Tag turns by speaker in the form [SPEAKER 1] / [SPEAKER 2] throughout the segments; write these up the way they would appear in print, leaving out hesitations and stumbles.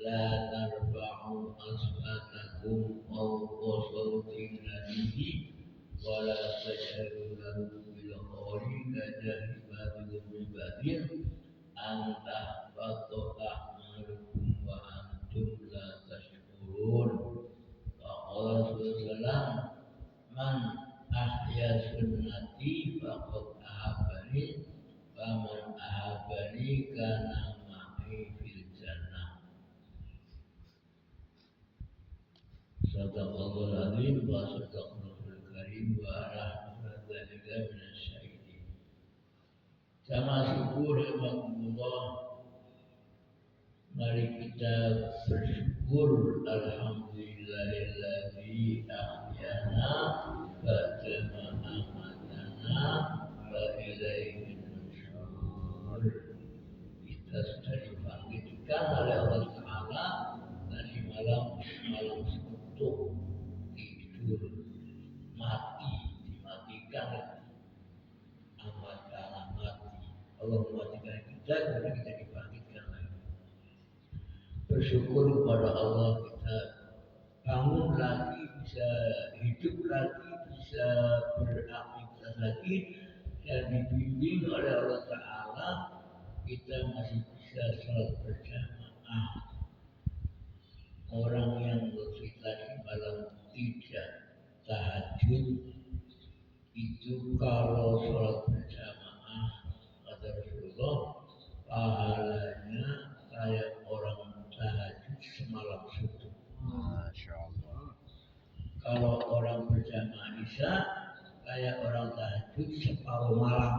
[SPEAKER 1] la tarfa'u aswatakum fawqa sawti nabihi wa la tajharu lahu bil qawli kajahri ba'dikum li ba'din an tahbata a'malukum wa antum la tashkurun. Faqala sallallahu man ahya sunnati faqad ahabani faman ahabani kana ma'i fil jannah. Sadaqallahul azim wa sadaqallahul karim wa ala dzalika minasyaitin. Sama syukur rahmatullah. Mari kita bersyukur alhamdulillahilladzi ahyana ba'da ma amatana wa ilaihi nusyur. Kita sudah dibangkitkan oleh Allah Ta'ala dari malam suntuk, tidur, mati, dimatikan, amat mati. Allah mematikan kita, kemudian kita dibangkitkan lagi. Bersyukur kepada Allah, kita bangun lagi, bisa hidup lagi, bisa beraktivitas lagi, dan dibimbing oleh Allah Ta'ala, kita masih bisa sholat berjamaah. Orang yang bercerita di malam tidak tahajud itu kalau sholat berjamaah kata Rasulullah pahalanya kayak orang tahajud semalam suntuk.
[SPEAKER 2] Masya Allah.
[SPEAKER 1] Kalau orang berjamaah isya kayak orang tahajud separuh malam.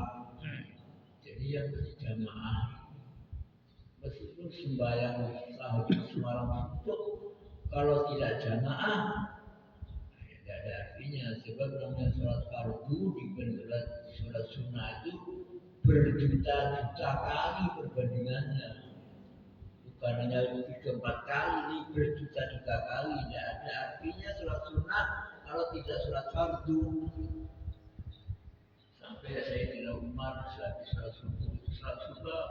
[SPEAKER 1] Jadi yang berjamaah meskipun sembahyang tahajud semalam suntuk, kalau tidak jamaah tidak ada artinya. Sebab namanya sholat fardu dibandingkan sholat sunnah itu berjuta-juta kali perbandingannya. Bukan hanya 3-4 kali, ini berjuta-juta kali. Tidak ada artinya sholat sunnah kalau tidak sholat fardu. Sampai saya kira Umar selagi sholat subuh itu sholat subuh,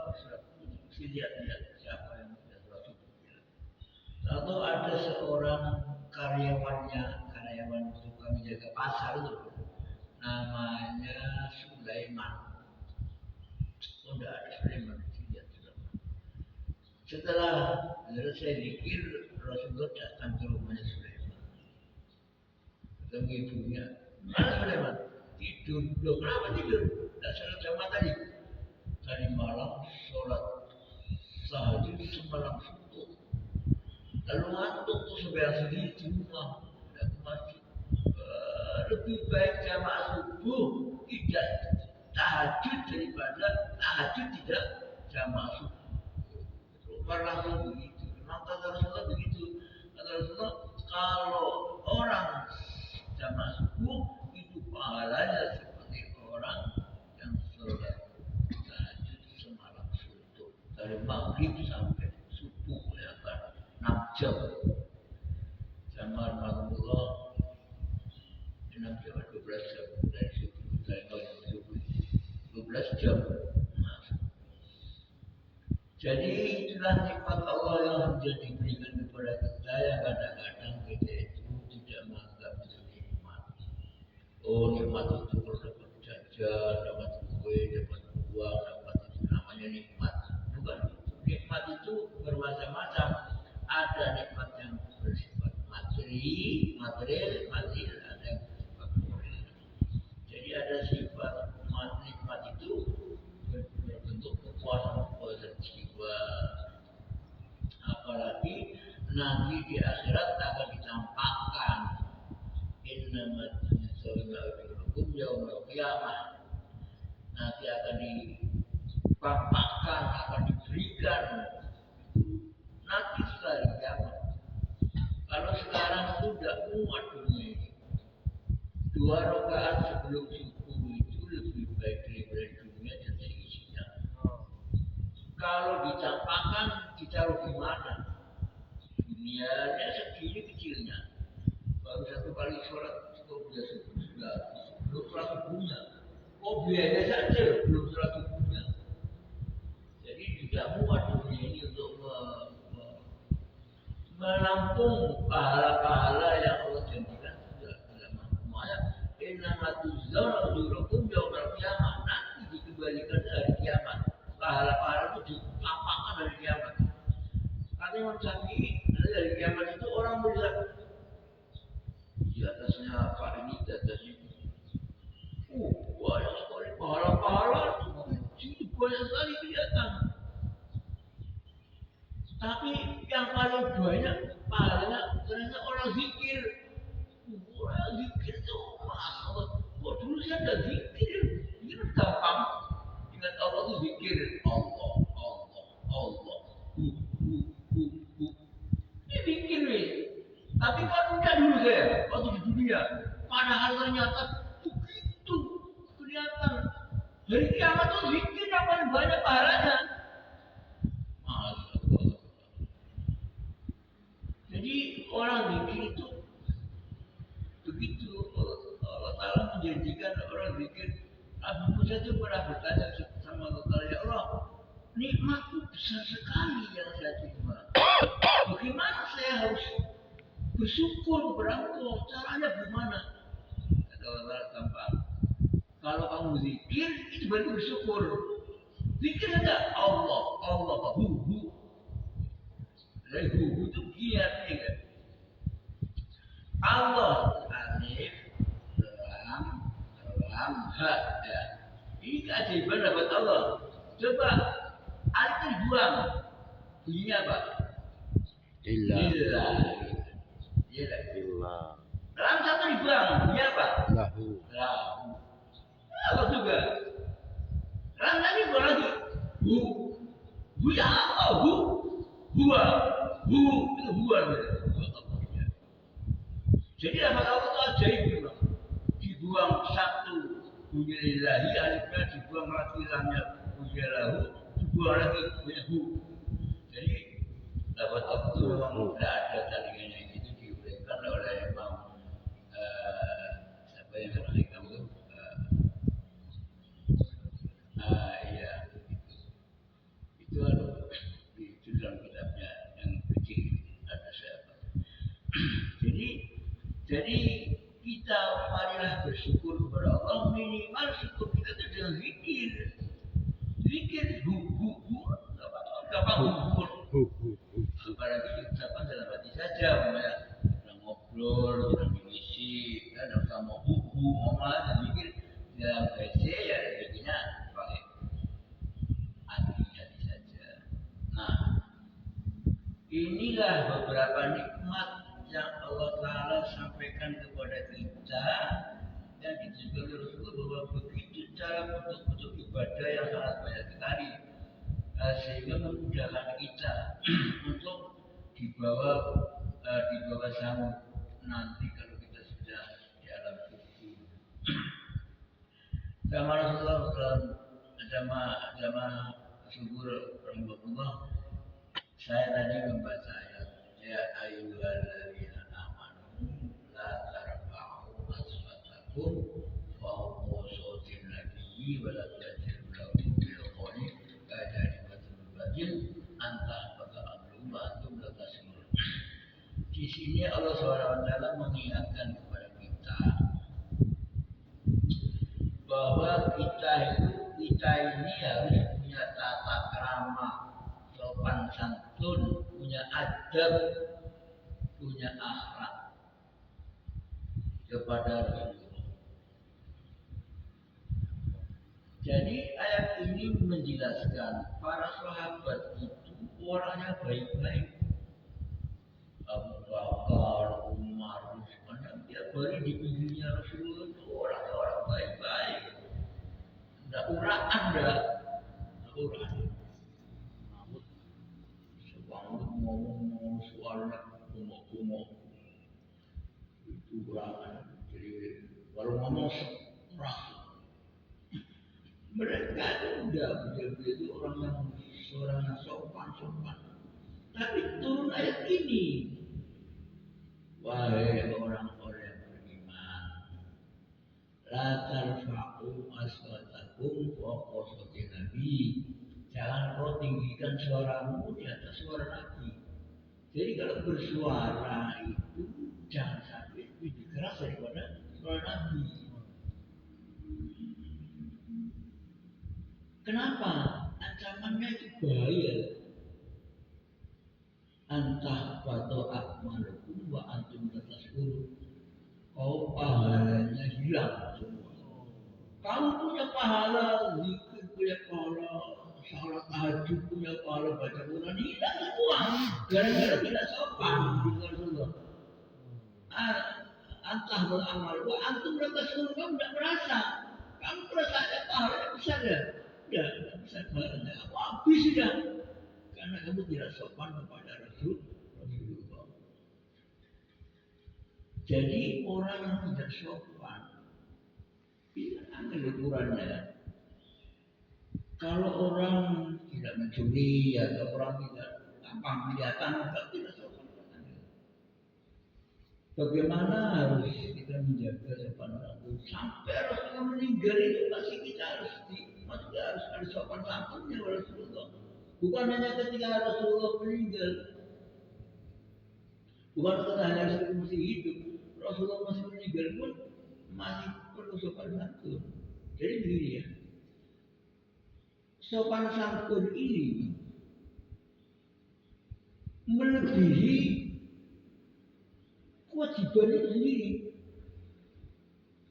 [SPEAKER 1] lihat siapa yang tidak sholat subuh. Atau ada seorang karyawan tukang jaga pasar itu, namanya Sulaiman. Oh, tidak ada Sulaiman, lihat Sulaiman. Setelah saya pikir Rasulullah datang ke rumahnya Sulaiman, ketemu ibunya, mana Sulaiman? Tidur. Loh, kenapa tidur? Tidak sholat jamaah tadi. Tadi malam sholat tahajud semalam suntuk. Lalu ngantuk tuh sembahyang sendiri di rumah, tidak ke masjid. Lebih baik jamaah subuh tidak tahajud daripada tahajud tidak jamaah subuh. Umar langsung begitu. Memang kata Rasulullah begitu. Kata Rasulullah kalau orang jamaah subuh itu pahalanya seperti orang yang sholat tahajud semalam suntuk dari maghrib sampai subuh kelihatan 6 jam. Zaman Rasulullah 6 jam 12 jam dari subuh dari maghrib subuh 12 jam. Jadi itulah nikmat Allah yang sudah diberikan kepada kita yang kadang-kadang kita itu tidak menganggap itu nikmat. Oh, nikmat itu kalau dapat jajan, dapat kue, dapat uang, dapat itu namanya nikmat. Bukan, nikmat itu bermacam-macam. Ada nikmat yang bersifat material, ada yang bersifat moral. Jadi ada sifat nikmat itu berbentuk kepuasan jiwa. Apalagi nanti di akhirat akan ditampakkan innamal jannatu yaumil qiyamah. Nanti akan ditampakkan, akan diberikan nanti setelah kiamat. Kalau sekarang itu tidak muat dunia ini. 2 rakaat sebelum subuh itu lebih baik daripada dunia dan seisinya. Kalau dicampakkan ditaruh di mana? Dunianya segini kecilnya. Baru 1 kali sholat kok sudah sudah belum sholat subuhnya. Oh, biaya saja belum sholat subuhnya. Jadi tidak muat dunia ini untuk menampung pahala-pahala yang Allah janjikan sudah mampu semuanya. Innama tujzauna ujurakum yaumal qiyamah. Nanti dikembalikan hari kiamat. Pahala-pahala itu ditampakkan hari kiamat. Kata Imam Syafi'i, dari kiamat itu orang melihat di atasnya apa ini, di atas ini. Banyak sekali pahala-pahala itu banyak sekali kelihatan. Tapi yang paling banyak pahalanya ternyata orang zikir. Orang zikir itu masalah. Kok dulu saya ada zikir? Ini kan gampang. Ingat Allah itu zikir. Allah, Allah, Allah. Ini zikir nih. Tapi kan udah dulu saya waktu di dunia. Padahal ternyata begitu kelihatan. Hari kiamat itu zikir yang paling banyak pahalanya. Jadi orang zikir itu begitu Allah Ta'ala menjanjikan orang zikir. Abu Musa itu pernah bertanya sama Allah Ta'ala, ya Allah, nikmatku besar sekali yang saya terima. Bagaimana saya harus bersyukur kepada Allah? Caranya bagaimana? Kata Allah Ta'ala gampang. Kalau kamu zikir, itu berarti bersyukur. Zikir saja Allah, Allah, hu. Dari hu itu gini artinya kan? Allah, alif, lam, ha. Ya. Ini keajaiban dapat Allah. Coba alif itu dibuang, bunyinya apa? Illa. Lam satu dibuang, bunyinya apa? Lahu. Allah juga. Lam lagi dibuang lagi. Hu. Hu ya Allah, hu. Huwa. Hu itu huwa. Jadi dapat Allah itu ajaib memang. Dibuang satu bunyi lillahi, alifnya dibuang lagi, lamnya bunyi lahu, dibuang lagi bunyi hu. Jadi dapat Allah itu memang tidak ada tandingannya. Itu diuraikan oleh Imam siapa yang terkait kamu itu? Iya. Itu di dalam kitabnya yang kecil ada siapa. Jadi kita marilah bersyukur kepada Allah, minimal syukur kita itu dengan zikir. Zikir gampang apalagi diucapkan dalam hati saja, kita ngobrol, kita mengisi, dan kita mau malah zikir dalam PC ya zikirnya pakai hati saja. Nah, inilah beberapa nikmat yang Allah Ta'ala sampaikan kepada kita dan ditunjukkan oleh Rasulullah bahwa begitu cara bentuk-bentuk ibadah yang sangat banyak sekali sehingga memudahkan kita untuk dibawa sanggup nanti kalau kita sudah di alam kubur. Sama Rasulullah sama syukur rahimahullah, saya tadi membaca ayat ya ayyuhalladzina amanu la tarfa'u aswatakum fawqa sautin nabiyyi wa la tajharu lahu bil qawli kajaribatul bajil antah baka amru wa antum la tasma'un. Di sini Allah SWT mengingatkan kepada kita bahwa kita ini harus punya tata krama, sopan santun, punya adab, punya akhlak kepada Rasulullah. Jadi ayat ini menjelaskan para sahabat itu orangnya baik-baik. Abu Bakar, Umar, Utsman, tiap hari di pinggirnya Rasulullah itu orang baik-baik. Tidak uraan dah, uraan. Ngomong soalnya kumok itu uraan. Jadi kalau ngomong merasa mereka itu udah begitu orang yang sopan. Tapi turun ayat ini, wahai orang-orang yang beriman, la tarfa'u aswatakum fawqa sautin nabi. Jangan kau tinggikan suaramu di atas suara Nabi. Jadi kalau bersuara itu jangan sampai lebih keras daripada suara Nabi. Kenapa? Ancamannya itu bahaya. Antah atau akmalukum wa antum tatasur. Kau pahalanya hilang semua. Kamu punya pahala, zikir punya pahala, salat tahajud punya pahala, baca Quran hilang semua. Gara-gara tidak sopan dengan Rasulullah. Antah beramal, wa antum tatasur, kamu tidak merasa. Kamu merasa ada pahala besar ya? Tidak besar pahalanya. Aku habis sudah. Karena kamu tidak sopan kepada Rasulullah. Jadi orang yang tidak sopan, ini ambil ukurannya. Kalau orang tidak mencuri atau orang tidak gampang kelihatan, tidak sopan. Bagaimana harus kita menjaga sopan santun sampai Rasulullah meninggal itu masih kita harus ada sopan santunnya Rasulullah. Bukan hanya ketika Rasulullah meninggal, bukan hanya Rasulullah masih hidup, Rasulullah masih meninggal pun masih perlu sopan santun. Jadi begini ya, sopan santun ini melebihi kewajiban itu sendiri.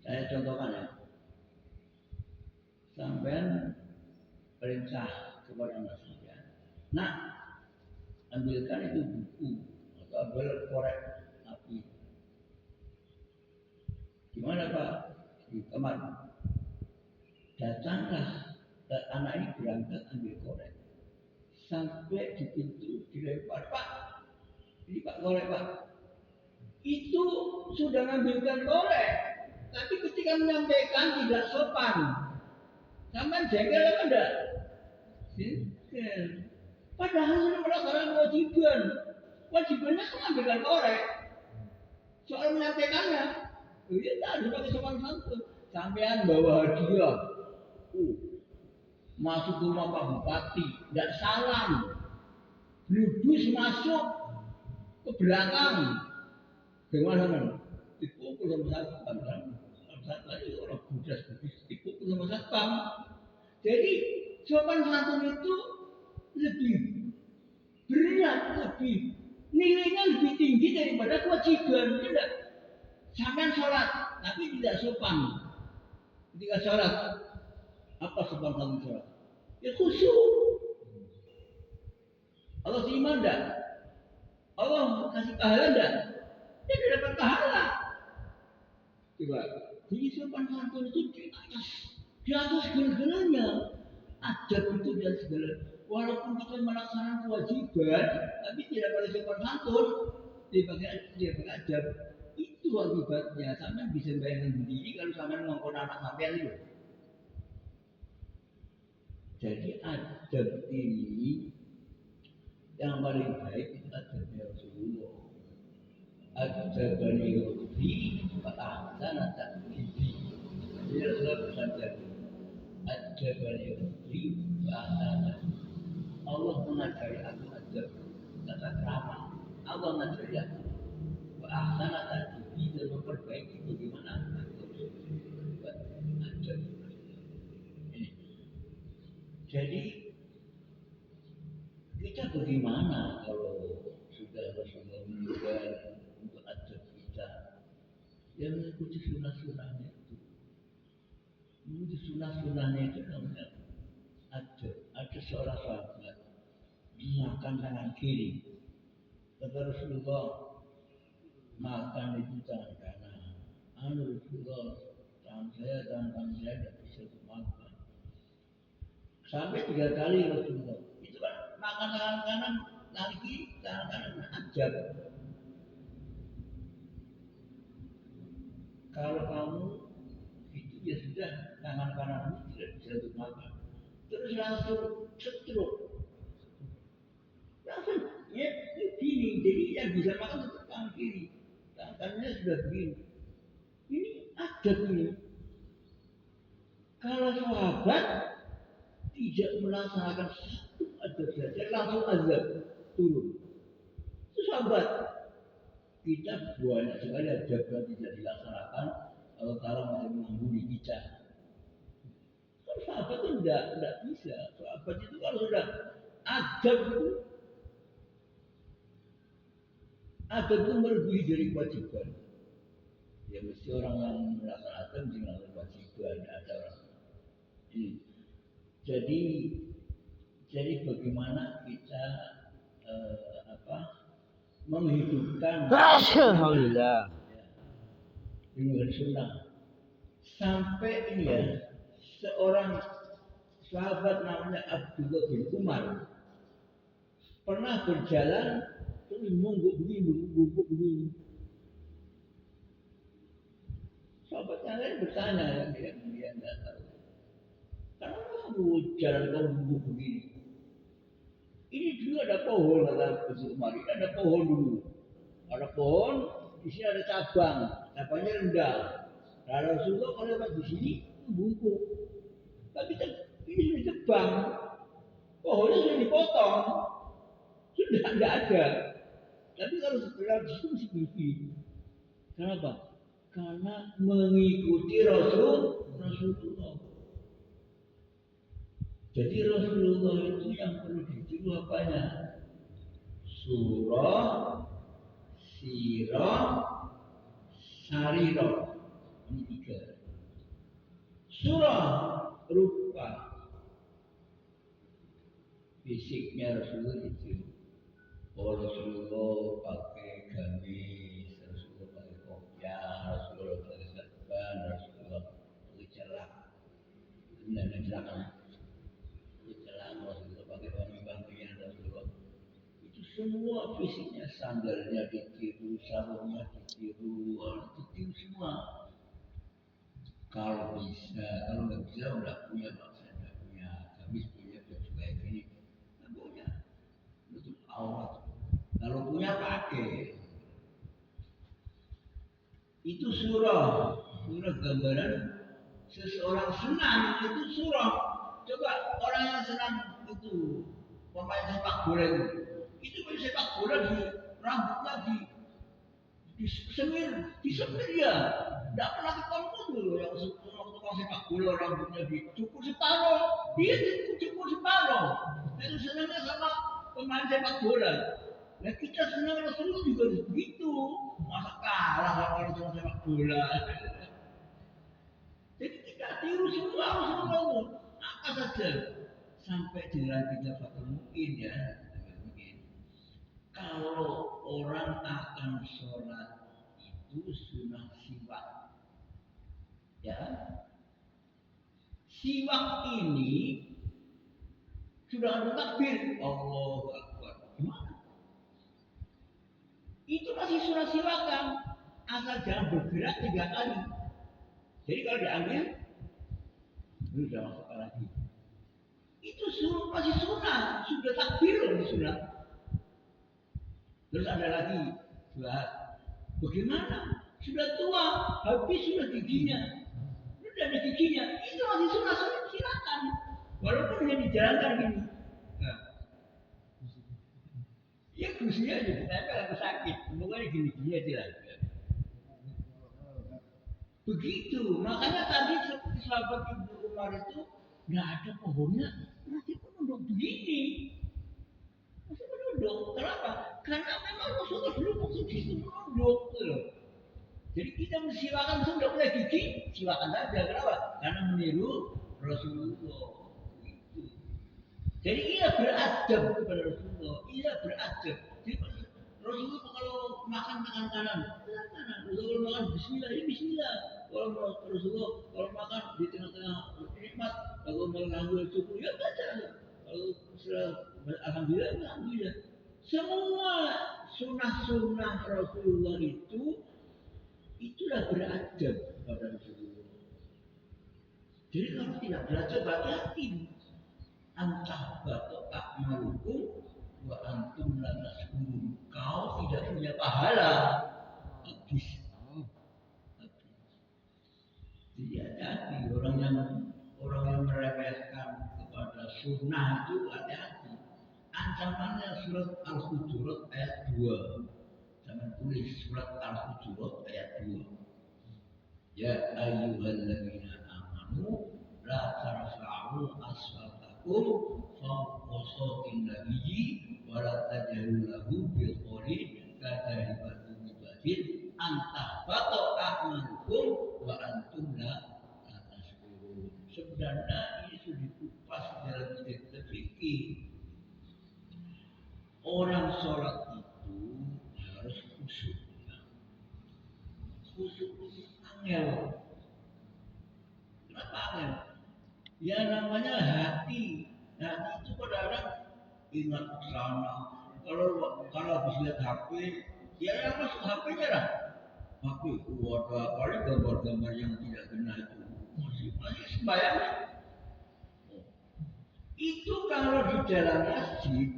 [SPEAKER 1] Saya contohkan ya, sampean perintah kepada anak saya, nak ambilkan itu buku atau ambil korek api. Gimana Pak? Di kamar. Datanglah anak ini berangkat ambil korek. Sampai di pintu dilempar, Pak. Ini Pak korek Pak. Itu sudah ngambilkan korek, tapi ketika menyampaikan tidak sopan. Sampai jengkel apa enggak? Jengkel. Padahal sudah melaksanakan kewajiban. Wajibannya mengambilkan korek. Soal menyampaikannya, dia tak ada pakai sopan santun. Sampean bawa hadiah, masuk ke rumah Pak Bupati, tidak salam, bludus masuk ke belakang, gimana kan? Dipukul sama satpam kan? Saat tadi orang budas dipukul sama satpam. Jadi sopan santun itu lebih berat, lebih nilainya lebih tinggi daripada kewajiban, tidak? Sampai sholat, tapi tidak sopan. Ketika sholat, apa sopan santun sholat? Ya khusyuk. Allah terima enggak? Allah kasih pahala enggak? Dia tidak dapat pahala. Coba, jadi sopan santun itu di atas segala-galanya. Adab itu dan segala. Walaupun kita melaksanakan kewajiban, tapi tidak pakai sopan santun, dia pakai adab. Itu akibatnya. Sampai bisa bayangkan sendiri kalau sampai ngomong anak sampean itu. Jadi adab ini yang paling baik itu adabnya Rasulullah. Adabani Rabbi wa ahsana ta'dibi. Jadi Rasulullah bersabda, adabani Rabbi wa ahsana. Allah mengajari aku adab, tata krama. Allah mengajari aku wa ahsana ta'dibi dan memperbaiki bagaimana aku buat adab. Jadi kita bagaimana kalau sudah Rasulullah meninggal untuk adab kita yang mengikuti sunnah-sunnahnya itu. Mengikuti sunnah-sunnahnya itu namanya adab. Ada seorang sahabat makan tangan kiri. Kata Rasulullah, makan itu tangan kanan. Rasulullah, tangan saya tidak bisa makan. Sampai 3 kali Rasulullah. Itu kan makan tangan kanan, tangan kiri, tangan kanan adab. Kalau kamu itu ya sudah tangan kananmu tidak bisa untuk makan, terus langsung setruk, langsung ya begini. Jadi yang bisa makan tetap tangan kiri, tangan kanannya sudah begini. Ini adab ini. Kalau sahabat tidak melaksanakan satu adab saja langsung azab turun. Itu sahabat. Kita banyak sekali adab yang tidak dilaksanakan kalau masih menghamburi kita. Kalau sahabat itu tidak bisa. Sahabat itu kalau sudah adab itu melebihi dari kewajiban. Ya mesti orang yang melaksanakan adab mesti melakukan kewajiban. Ada orang ini. Jadi bagaimana kita menghidupkan
[SPEAKER 2] Alhamdulillah.
[SPEAKER 1] Dengan sunnah sampai ini ya seorang sahabat namanya Abdullah bin Umar pernah berjalan terus mungguk begini. Sahabat yang lain bertanya yang dia tidak tahu. Kenapa kamu jalan kau mungguk begini? Ini dulu ada pohon kata Abdullah Umar. Ini ada pohon dulu. Ada pohon, di sini ada cabangnya rendah. Nah, Rasulullah kalau lewat di sini bungkuk. Tapi ini sudah jebang. Pohonnya sudah dipotong. Sudah tidak ada. Tapi kalau lewat di situ mesti begini. Kenapa? Karena mengikuti Rasulullah. Jadi Rasulullah itu yang perlu ditiru apanya? Surah, sirah, sarirah. Ini 3. Surah rupa fisiknya Rasulullah itu. Rasulullah pakai gamis, Rasulullah pakai kopiah, Rasulullah pakai serban, Rasulullah pakai celak. Ini celak. Rasulullah pakai wangi-wangian Rasulullah. Itu semua fisiknya, sandalnya ditiru, sarungnya ditiru semua. Kalau bisa, kalau nggak bisa udah punya bangsa, nggak punya, habis punya baju kayak gini, nggak punya, betul aurat. Kalau punya pakai. Itu surah gambaran seseorang senang itu surah. Coba orang yang senang itu pemain sepak bola itu main sepak bola di rambutnya disemir ya, tidak pernah ketemu dulu yang tukang sepak bola rambutnya dicukur separuh, dia dicukur separuh. Itu senangnya sama pemain sepak bola. Nah kita senang Rasulullah juga begitu, masa kalah sama orang tukang sepak bola. Jadi kita tiru semua Rasulullah. Apa saja sampai dengan kita bakal mungkin ya. Kalau orang akan sholat itu sunnah siwak, ya. Siwak ini sudah ada takbir, Allahu Akbar. Gimana? Itu masih sunnah siwakan, asal jangan bergerak 3 kali. Jadi kalau diambil, itu sudah masuk lagi. Itu masih sunnah, sudah takbir loh sunnah. Terus ada lagi, bagaimana? Sudah tua, habis sudah giginya. Sudah ada giginya, itu masih sunnah, silakan. Walaupun hanya dijalankan gini. Nah. Ya kursinya aja, ditempel aku sakit. Pokoknya gini-gini aja lah. Begitu, makanya tadi seperti sahabat Ibnu Umar itu nggak ada pohonnya, masih menunduk begini. Masih menunduk, kenapa? Karena memang Rasulullah dulu waktu itu menunduk loh. Jadi kita mensiwakan sudah punya gigi, siwakan saja. Kenapa? Karena meniru Rasulullah. Itu. Jadi ia beradab kepada Rasulullah. Ia beradab. Jadi Rasulullah kalau makan tangan kanan. Rasulullah makan Bismillah, ini Bismillah. Kalau Rasulullah kalau makan di tengah-tengah nikmat, kalau mengambil syukur ya baca. Kalau sudah alhamdulillah. Semua sunnah Rasulullah itulah beradab pada Rasulullah. Jadi kalau tidak beradab hati-hati. Antah batok akmalukum wa antum la tashkurun. Kau tidak punya pahala. Habis. Jadi hati-hati orang yang meremehkan kepada sunnah itu hati-hati. ancamannya surat Al-Hujurat ayat 2. Jangan tulis surat Al-Hujurat ayat 2. Ya ayyuhalladzina amanu la tarfa'u aswatakum fawqa sawtin nabiyyi wa la tajharu lahu bil qawli kajahri ba'dikum ba'din an tahbata a'malukum wa antum la tashkurun. Sebenarnya ini sudah dikupas dalam kitab fikih. Orang sholat itu harus khusyuk. Khusyuk itu angel. Kenapa angel? Ya namanya hati. Hati itu kadang-kadang ingat ke sana. Kalau habis lihat HP, ya yang masuk HP-nya lah. HP itu ada kali gambar-gambar yang tidak kena itu masih sembahyang. Itu kalau di dalam masjid,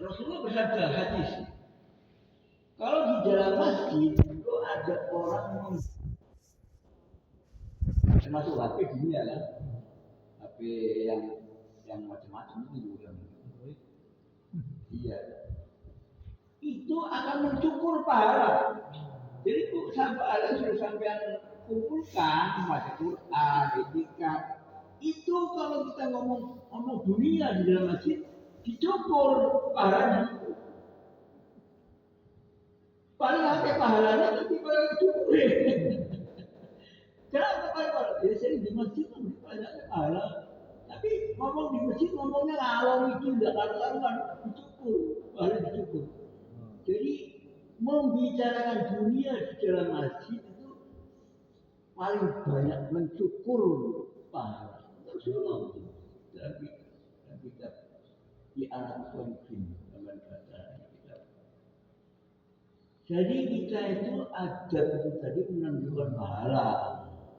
[SPEAKER 1] Rasulullah bersabda hadis. Kalau di dalam masjid itu ada orang termasuk HP dunia kan, HP yang macam-macam itu yang iya, itu akan mencukur pahala. Jadi itu sampai sudah sampai kumpulkan baca Quran, etika. Itu kalau kita ngomong dunia di dalam masjid dicukur pahalanya. Paling apa pahalanya tapi paling dicukur. Kenapa pahala? Ya sering di masjid banyak pahala. Tapi ngomong di masjid ngomongnya ngalor itu tidak karuan dicukur, pahala dicukur. Jadi membicarakan dunia di dalam masjid itu paling banyak mencukur pahala. Rasulullah tapi kita di alam konflik dengan baca kita. Jadi kita itu adab itu tadi menentukan pahala.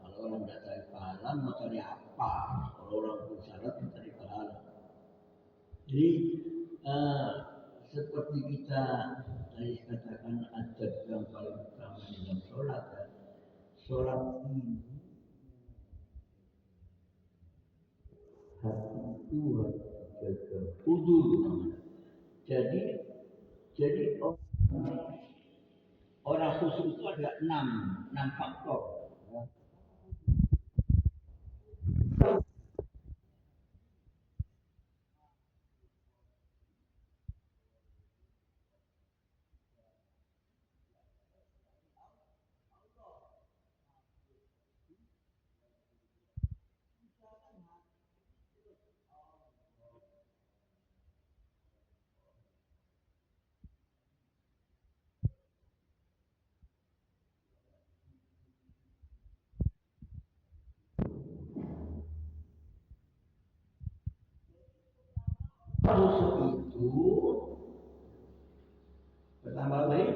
[SPEAKER 1] Kalau orang tidak cari pahala mau cari apa? Kalau orang bersyarat mencari pahala. Jadi seperti kita tadi katakan adab yang paling utama dalam sholat ya. Sholat ini hati itu harus jaga udur namanya. Jadi orang khusyuk itu ada 6 faktor. Ya. Khusyuk